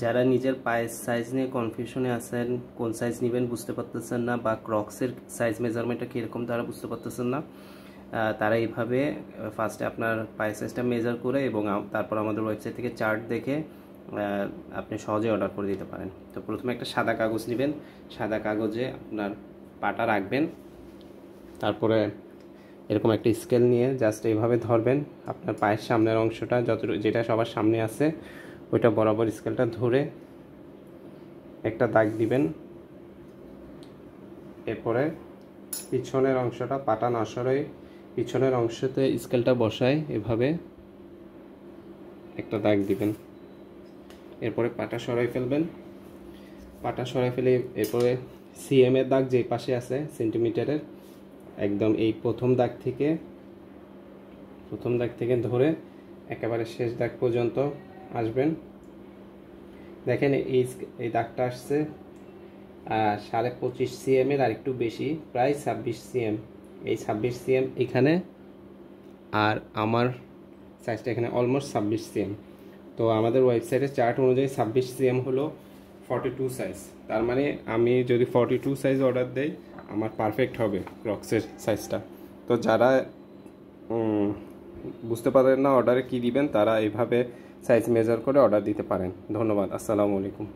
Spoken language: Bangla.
যারা নিজের পায়ের সাইজ নিয়ে কনফিউশনে আছেন, কোন সাইজ নেবেন বুঝতে পারতেছেন না, বা ক্রক্সের সাইজ মেজারমেন্টটা কীরকম তারা বুঝতে পারতেছেন না, তারা এইভাবে ফার্স্টে আপনার পায়ের সাইজটা মেজার করে এবং তারপর আমাদের ওয়েবসাইট থেকে চার্ট দেখে আপনি সহজে অর্ডার করে দিতে পারেন। তো প্রথমে একটা সাদা কাগজ নেবেন, সাদা কাগজে আপনার পাটা রাখবেন, তারপরে এরকম একটা স্কেল নিয়ে জাস্ট এইভাবে ধরবেন। আপনার পায়ের সামনের অংশটা যেটা সবার সামনে আছে ওইটা বরাবর স্কেলটা ধরে একটা দাগ দিবেন। এরপরে পিছনের অংশটা পাটা না সরাই পিছনের অংশতে স্কেলটা বসায় এভাবে একটা দাগ দিবেন। এরপরে পাটা সরাই ফেলবেন, পাটা সরাই ফেলে এরপরে সিএম এর দাগ যে পাশে আছে সেন্টিমিটারের একদম এই প্রথম দাগ থেকে ধরে একেবারে শেষ দাগ পর্যন্ত আসবেন। দেখেন এই দাগটা আসছে 25.5 সিএম এর আর একটু বেশি, প্রায় 26 সিএম। এই 26 সিএম এখানে, আর আমার সাইজটা এখানে অলমোস্ট 26 সিএম। তো আমাদের ওয়েবসাইটে চার্ট অনুযায়ী 26 সিএম হলো 42 সাইজ। তার মানে আমি যদি 42 সাইজ অর্ডার দেই আমার পারফেক্ট হবে ক্রক্সের সাইজটা। তো যারা বুঝতে পারেন না অর্ডারে কি দিবেন, তারা এইভাবে সাইজ মেজার করে অর্ডার দিতে পারেন। ধন্যবাদ। আসসালামু আলাইকুম।